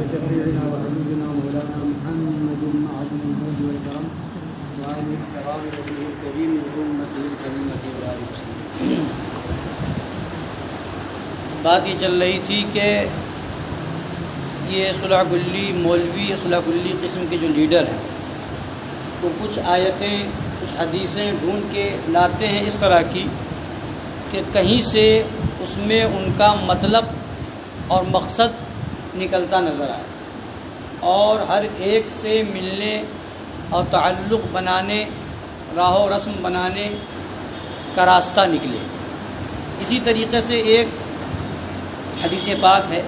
وشفيعنا وحبيبنا ومولانا محمد معدن الجود والكرم وعن الكرام وجهه الكريم وأمته الكريمة وآل وسلم. بات یہ چل رہی تھی کہ یہ صلح کلی مولوی صلح کلی قسم کے جو لیڈر ہیں وہ کچھ آیتیں کچھ حدیثیں ڈھونڈ کے لاتے ہیں اس طرح کی کہ کہیں سے اس میں ان کا مطلب اور مقصد نکلتا نظر آئے اور ہر ایک سے ملنے اور تعلق بنانے راہ و رسم بنانے کا راستہ نکلے. اسی طریقے سے ایک حدیث پاک ہے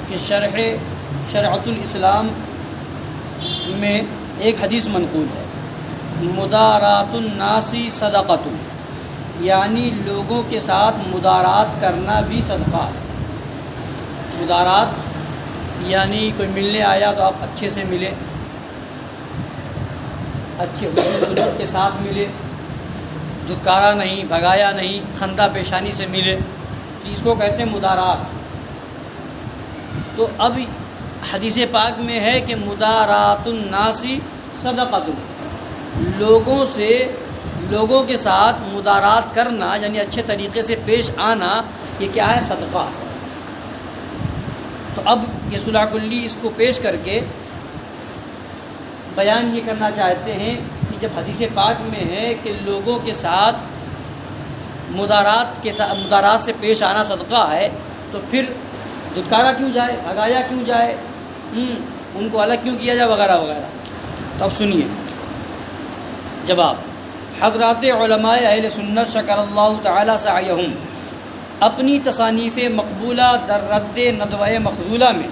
کہ شرعۃ الاسلام میں ایک حدیث منقول ہے مدارات الناس صدقۃ، یعنی لوگوں کے ساتھ مدارات کرنا بھی صدقہ ہے. مدارات یعنی کوئی ملنے آیا تو آپ اچھے سے ملے، اچھے سلوک کے ساتھ ملے، دھتکارا نہیں، بھگایا نہیں، خندہ پیشانی سے ملے، تو اس کو کہتے ہیں مدارات. تو اب حدیث پاک میں ہے کہ مدارات الناس صدقۃ، لوگوں کے ساتھ مدارات کرنا یعنی اچھے طریقے سے پیش آنا یہ کیا ہے؟ صدقہ. تو اب یہ صلح کلی اس کو پیش کر کے بیان یہ کرنا چاہتے ہیں کہ جب حدیث پاک میں ہے کہ لوگوں کے ساتھ مدارات سے پیش آنا صدقہ ہے تو پھر دھتکارا کیوں جائے، بھگایا کیوں جائے، ان کو الگ کیوں کیا جائے وغیرہ وغیرہ. تو اب سنیے جواب. حضرات علماء اہل سنت شکر اللہ تعالی سعیہم اپنی تصانیف مقبولہ در رد ندوہ مخذولہ میں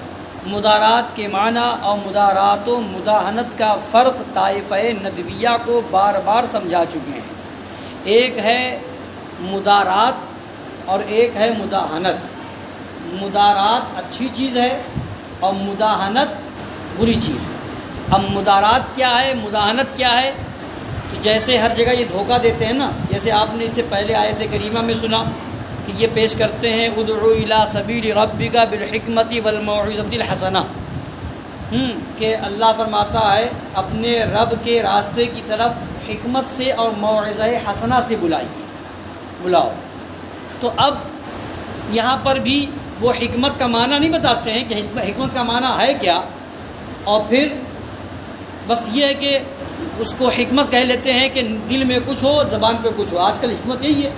مدارات کے معنی اور مدارات و مداہنت کا فرق طائفہ ندویہ کو بار بار سمجھا چکے ہیں. ایک ہے مدارات اور ایک ہے مداہنت. مدارات اچھی چیز ہے اور مداہنت بری چیز ہے. اب مدارات کیا ہے، مداہنت کیا ہے؟ تو جیسے ہر جگہ یہ دھوکہ دیتے ہیں نا، جیسے آپ نے اس سے پہلے آیت کریمہ میں سنا کہ یہ پیش کرتے ہیں ادعو الی سبیل ربک بالحکمت والموعظۃ الحسنہ، کہ اللہ فرماتا ہے اپنے رب کے راستے کی طرف حکمت سے اور موعظہ حسنہ سے بلاؤ. تو اب یہاں پر بھی وہ حکمت کا معنی نہیں بتاتے ہیں کہ حکمت کا معنی ہے کیا، اور پھر بس یہ ہے کہ اس کو حکمت کہہ لیتے ہیں کہ دل میں کچھ ہو زبان پہ کچھ ہو. آج کل حکمت یہی ہے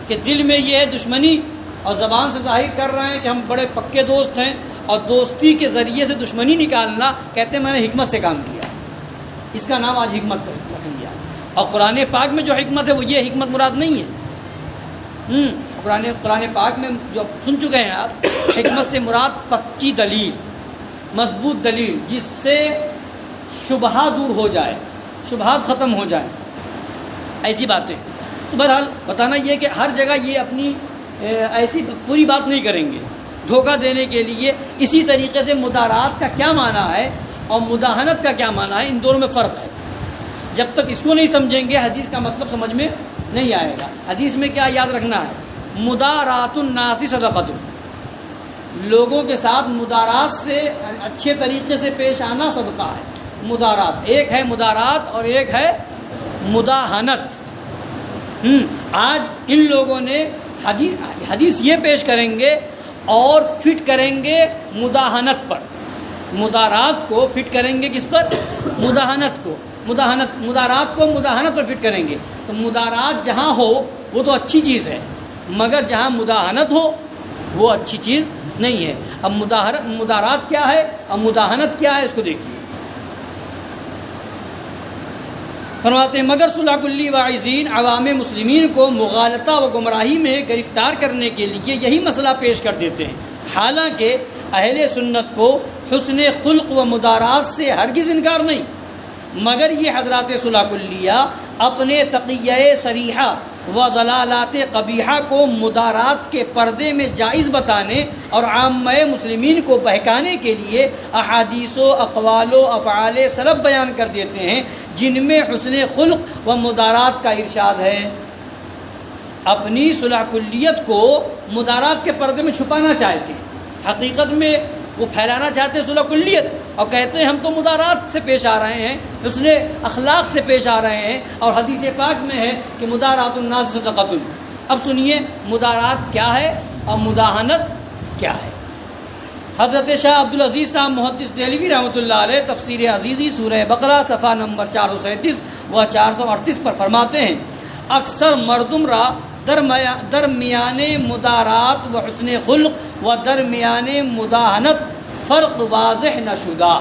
کہ دل میں یہ ہے دشمنی اور زبان سے ظاہر کر رہے ہیں کہ ہم بڑے پکے دوست ہیں، اور دوستی کے ذریعے سے دشمنی نکالنا کہتے ہیں میں نے حکمت سے کام کیا. اس کا نام آج حکمت رکھ لیا. اور قرآن پاک میں جو حکمت ہے وہ یہ حکمت مراد نہیں ہے. قرآن پاک میں جو سن چکے ہیں آپ، حکمت سے مراد پکی دلیل، مضبوط دلیل جس سے شبہات دور ہو جائے، شبہات ختم ہو جائیں، ایسی باتیں. تو بہرحال بتانا یہ کہ ہر جگہ یہ اپنی ایسی پوری بات نہیں کریں گے دھوکہ دینے کے لیے. اسی طریقے سے مدارات کا کیا معنی ہے اور مداہنت کا کیا معنی ہے، ان دونوں میں فرق ہے. جب تک اس کو نہیں سمجھیں گے حدیث کا مطلب سمجھ میں نہیں آئے گا. حدیث میں کیا یاد رکھنا ہے؟ مدارات الناس صدقۃ، لوگوں کے ساتھ مدارات سے اچھے طریقے سے پیش آنا صدقہ ہے. مدارات ایک ہے مدارات اور ایک ہے مداہنت. آج ان لوگوں نے حدیث یہ پیش کریں گے اور فٹ کریں گے مداہنت پر. مدارات کو فٹ کریں گے کس پر؟ مداہنت کو. مدارات کو مداہنت پر فٹ کریں گے. تو مدارات جہاں ہو وہ تو اچھی چیز ہے، مگر جہاں مداہنت ہو وہ اچھی چیز نہیں ہے. اب مدارات کیا ہے اور مداہنت کیا ہے اس کو دیکھیے. فرماتے ہیں مگر صلح کلی واعظین عوام مسلمین کو مغالطہ و گمراہی میں گرفتار کرنے کے لیے یہی مسئلہ پیش کر دیتے ہیں. حالانکہ اہل سنت کو حسن خلق و مدارات سے ہرگز انکار نہیں، مگر یہ حضرات صلح کلیہ اپنے تقیہ صریحہ و ضلالات قبیحہ کو مدارات کے پردے میں جائز بتانے اور عامہ مسلمین کو بہکانے کے لیے احادیث و اقوال و افعال سلف بیان کر دیتے ہیں جن میں حسن خلق و مدارات کا ارشاد ہے. اپنی صلح کلیت کو مدارات کے پردے میں چھپانا چاہتے ہیں. حقیقت میں وہ پھیلانا چاہتے ہیں صلح کلیت، اور کہتے ہیں ہم تو مدارات سے پیش آ رہے ہیں، حسن اخلاق سے پیش آ رہے ہیں، اور حدیث پاک میں ہے کہ مدارات الناس صدقۃ۔ اب سنیے مدارات کیا ہے اور مداہنت کیا ہے۔ حضرت شاہ عبدالعزیز صاحب محدث دہلوی رحمۃ اللہ علیہ تفسیر عزیزی سورہ بقرہ صفحہ نمبر 437 و 438 پر فرماتے ہیں اکثر مردم را درمیان مدارات و حسن خلق و درمیان مداہنت فرق واضح نشدہ۔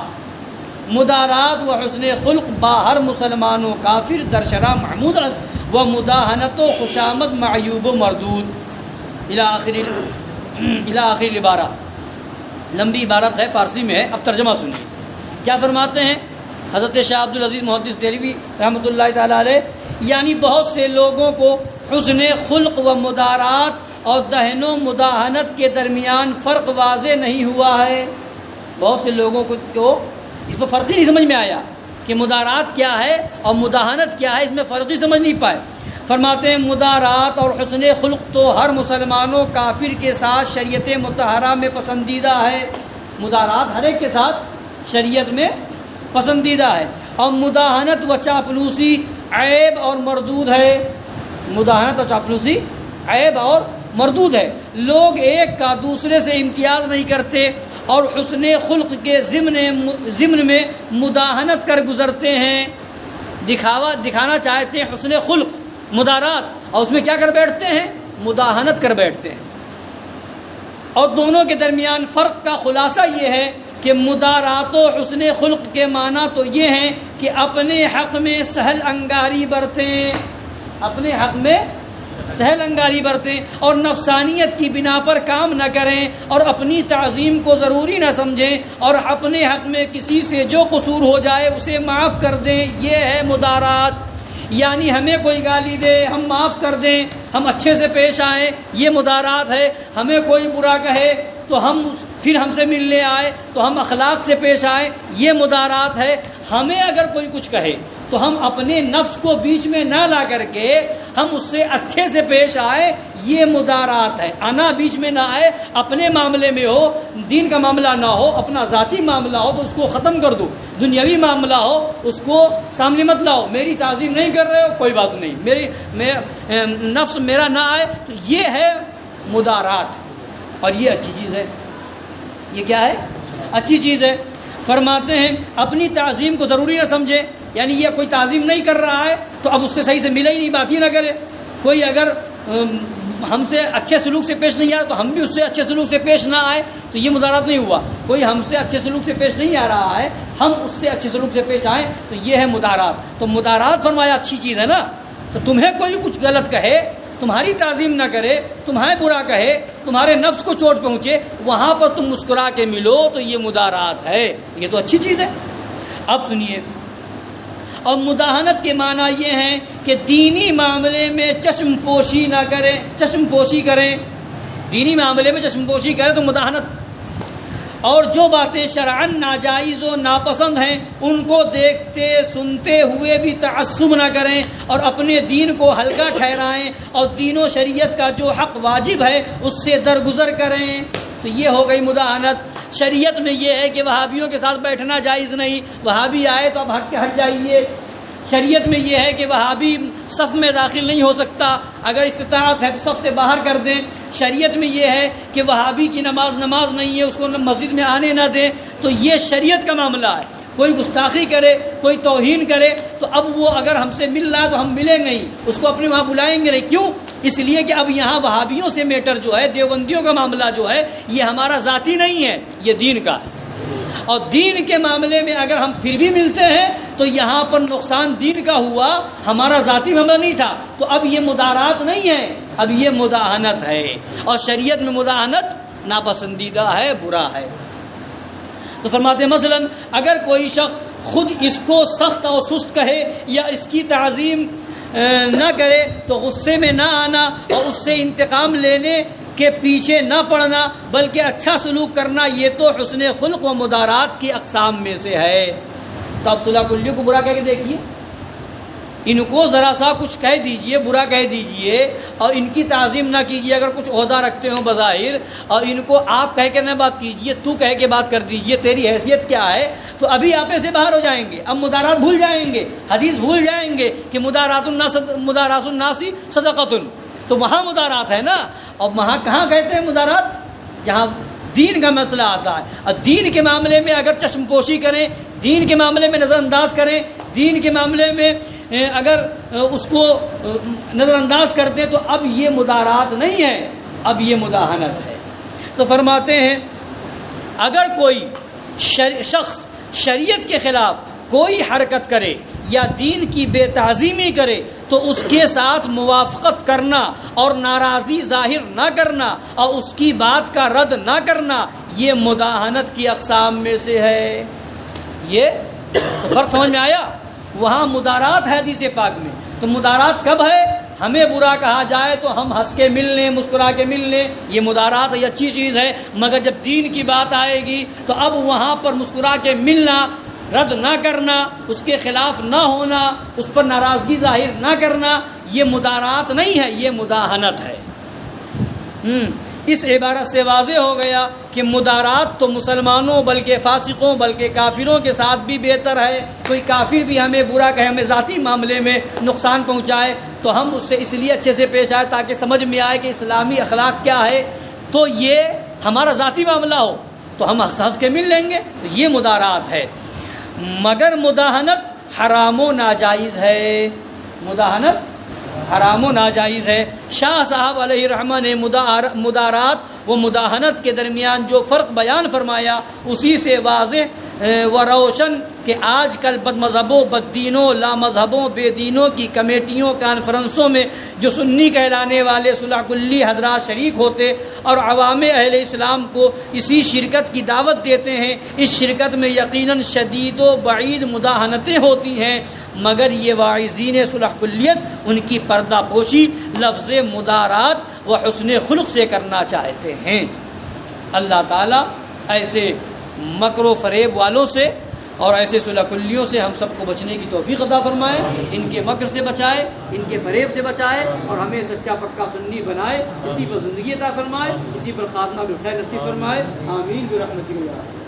مدارات و حسن خلق باہر مسلمان و کافر درشرا محمود است و مداہنت و خوشامد معیوب و مردود الی آخر العبارہ۔ لمبی عبارت ہے، فارسی میں ہے، اب ترجمہ سنیے کیا فرماتے ہیں حضرت شاہ عبدالعزیز محدث دہلوی رحمۃ اللہ تعالیٰ علیہ، یعنی بہت سے لوگوں کو حسن خلق و مدارات اور دہن و مداہنت کے درمیان فرق واضح نہیں ہوا ہے۔ بہت سے لوگوں کو اس میں فرق ہی نہیں سمجھ میں آیا کہ مدارات کیا ہے اور مداہنت کیا ہے، اس میں فرق ہی سمجھ نہیں پائے۔ فرماتے ہیں مدارات اور حسن خلق تو ہر مسلمان و کافر کے ساتھ شریعت مطہرہ میں پسندیدہ ہے۔ مدارات ہر ایک کے ساتھ شریعت میں پسندیدہ ہے، اور مداہنت و چاپلوسی عیب اور مردود ہے۔ مداہنت اور چاپلوسی عیب اور مردود ہے۔ لوگ ایک کا دوسرے سے امتیاز نہیں کرتے اور حسن خلق کے ضمن میں مداہنت کر گزرتے ہیں، دکھانا چاہتے ہیں حسن خلق مدارات، اور اس میں کیا کر بیٹھتے ہیں؟ مداہنت کر بیٹھتے ہیں۔ اور دونوں کے درمیان فرق کا خلاصہ یہ ہے کہ مدارات و حسن خلق کے معنی تو یہ ہیں کہ اپنے حق میں سہل انگاری برتیں، اپنے حق میں سہل انگاری برتیں اور نفسانیت کی بنا پر کام نہ کریں اور اپنی تعظیم کو ضروری نہ سمجھیں، اور اپنے حق میں کسی سے جو قصور ہو جائے اسے معاف کر دیں۔ یہ ہے مدارات، یعنی ہمیں کوئی گالی دے ہم معاف کر دیں، ہم اچھے سے پیش آئیں، یہ مدارات ہے۔ ہمیں کوئی برا کہے تو ہم پھر ہم سے ملنے آئے تو ہم اخلاق سے پیش آئیں، یہ مدارات ہے۔ ہمیں اگر کوئی کچھ کہے تو ہم اپنے نفس کو بیچ میں نہ لا کر کے ہم اس سے اچھے سے پیش آئے، یہ مدارات ہے۔ انا بیچ میں نہ آئے، اپنے معاملے میں ہو، دین کا معاملہ نہ ہو، اپنا ذاتی معاملہ ہو تو اس کو ختم کر دو، دنیاوی معاملہ ہو اس کو سامنے مت لاؤ۔ میری تعظیم نہیں کر رہے ہو کوئی بات نہیں، نفس میرا نہ آئے، تو یہ ہے مدارات، اور یہ اچھی چیز ہے۔ یہ کیا ہے؟ اچھی چیز ہے۔ فرماتے ہیں اپنی تعظیم کو ضروری نہ سمجھے، یعنی یہ کوئی تعظیم نہیں کر رہا ہے تو اب اس سے صحیح سے ملے ہی نہیں، بات ہی نہ کرے۔ کوئی اگر ہم سے اچھے سلوک سے پیش نہیں آ رہا تو ہم بھی اس سے اچھے سلوک سے پیش نہ آئے، تو یہ مدارات نہیں ہوا۔ کوئی ہم سے اچھے سلوک سے پیش نہیں آ رہا ہے، ہم اس سے اچھے سلوک سے پیش آئیں، تو یہ ہے مدارات۔ تو مدارات فرمایا اچھی چیز ہے نا۔ تو تمہیں کوئی کچھ غلط کہے، تمہاری تعظیم نہ کرے، تمہیں برا کہے، تمہارے نفس کو چوٹ پہنچے، وہاں پر تم مسکرا کے ملو، تو یہ مدارات ہے، یہ تو اچھی چیز ہے۔ اب سنیے، اور مداہنت کے معنی یہ ہیں کہ دینی معاملے میں چشم پوشی نہ کریں، چشم پوشی کریں، دینی معاملے میں چشم پوشی کریں تو مداہنت۔ اور جو باتیں شرعاً ناجائز و ناپسند ہیں ان کو دیکھتے سنتے ہوئے بھی تعصب نہ کریں اور اپنے دین کو ہلکا ٹھہرائیں، اور دین و شریعت کا جو حق واجب ہے اس سے درگزر کریں، تو یہ ہو گئی مداہنت۔ شریعت میں یہ ہے کہ وہابیوں کے ساتھ بیٹھنا جائز نہیں، وہابی آئے تو اب ہٹ جائیے۔ شریعت میں یہ ہے کہ وہابی صف میں داخل نہیں ہو سکتا، اگر استطاعت ہے تو صف سے باہر کر دیں۔ شریعت میں یہ ہے کہ وہابی کی نماز نہیں ہے، اس کو مسجد میں آنے نہ دیں، تو یہ شریعت کا معاملہ ہے۔ کوئی گستاخی کرے، کوئی توہین کرے، تو اب وہ اگر ہم سے مل رہا ہے تو ہم ملیں گے ہی، اس کو اپنے وہاں بلائیں گے نہیں۔ کیوں؟ اس لیے کہ اب یہاں وہابیوں سے میٹر جو ہے، دیوبندیوں کا معاملہ جو ہے، یہ ہمارا ذاتی نہیں ہے، یہ دین کا ہے۔ اور دین کے معاملے میں اگر ہم پھر بھی ملتے ہیں تو یہاں پر نقصان دین کا ہوا، ہمارا ذاتی معاملہ نہیں تھا، تو اب یہ مدارات نہیں ہے، اب یہ مداہنت ہے، اور شریعت میں مداہنت ناپسندیدہ ہے، برا ہے۔ تو فرماتے ہیں مثلا اگر کوئی شخص خود اس کو سخت اور سست کہے یا اس کی تعظیم نہ کرے تو غصے میں نہ آنا اور اس سے انتقام لینے کے پیچھے نہ پڑنا بلکہ اچھا سلوک کرنا، یہ تو حسن خلق و مدارات کی اقسام میں سے ہے۔ تو آپ صلح کلیہ کو برا کہہ کے دیکھیے، ان کو ذرا سا کچھ کہہ دیجئے، برا کہہ دیجئے اور ان کی تعظیم نہ کیجئے۔ اگر کچھ عہدہ رکھتے ہوں بظاہر اور ان کو آپ کہہ کے نہ بات کیجئے، تو کہہ کے بات کر دیجئے، تیری حیثیت کیا ہے، تو ابھی آپے سے باہر ہو جائیں گے۔ اب مدارات بھول جائیں گے، حدیث بھول جائیں گے کہ مدارات الناس صدقۃ، تو وہاں مدارات ہے نا۔ اور وہاں کہاں کہتے ہیں مدارات؟ جہاں دین کا مسئلہ آتا ہے۔ اور دین کے معاملے میں اگر چشم پوشی کریں، دین کے معاملے میں نظر انداز کریں، دین کے معاملے میں اگر اس کو نظر انداز کرتے تو اب یہ مدارات نہیں ہے، اب یہ مداہنت ہے۔ تو فرماتے ہیں اگر کوئی شخص شریعت کے خلاف کوئی حرکت کرے یا دین کی بے تعظیمی کرے تو اس کے ساتھ موافقت کرنا اور ناراضی ظاہر نہ کرنا اور اس کی بات کا رد نہ کرنا یہ مداہنت کی اقسام میں سے ہے۔ یہ فرق سمجھ میں آیا؟ وہاں مدارات ہے حدیث پاک میں، تو مدارات کب ہے؟ ہمیں برا کہا جائے تو ہم ہنس کے مل لیں، مسکرا کے مل لیں، یہ مدارات ہے، یہ اچھی چیز ہے۔ مگر جب دین کی بات آئے گی تو اب وہاں پر مسکرا کے ملنا، رد نہ کرنا، اس کے خلاف نہ ہونا، اس پر ناراضگی ظاہر نہ کرنا، یہ مدارات نہیں ہے، یہ مداہنت ہے۔ اس عبارت سے واضح ہو گیا کہ مدارات تو مسلمانوں بلکہ فاسقوں بلکہ کافروں کے ساتھ بھی بہتر ہے۔ کوئی کافر بھی ہمیں برا کہے، ہمیں ذاتی معاملے میں نقصان پہنچائے تو ہم اس سے اس لیے اچھے سے پیش آئے تاکہ سمجھ میں آئے کہ اسلامی اخلاق کیا ہے، تو یہ ہمارا ذاتی معاملہ ہو تو ہم ہنس کے مل لیں گے، تو یہ مدارات ہے۔ مگر مداہنت حرام و ناجائز ہے، مداہنت حرام و ناجائز ہے۔ شاہ صاحب علیہ رحمہ نے مدارات و مداہنت کے درمیان جو فرق بیان فرمایا اسی سے واضح و روشن کہ آج کل بد مذہبوں، بد دینوں، لامذہبوں، بے دینوں کی کمیٹیوں، کانفرنسوں میں جو سنی کہلانے والے صلح کلی حضرات شریک ہوتے اور عوام اہل اسلام کو اسی شرکت کی دعوت دیتے ہیں، اس شرکت میں یقیناً شدید و بعید مداہنتیں ہوتی ہیں، مگر یہ واعظین صلح کلیت ان کی پردہ پوشی لفظ مدارات و حسن خلق سے کرنا چاہتے ہیں۔ اللہ تعالیٰ ایسے مکر و فریب والوں سے اور ایسے صلح کلیوں سے ہم سب کو بچنے کی توفیق عطا فرمائے، ان کے مکر سے بچائے، ان کے فریب سے بچائے اور ہمیں سچا پکا سنی بنائے، اسی پر زندگی عطا فرمائے، اسی پر خاتمہ بالخیر نصیب فرمائے، آمین برحمتہ اللہ۔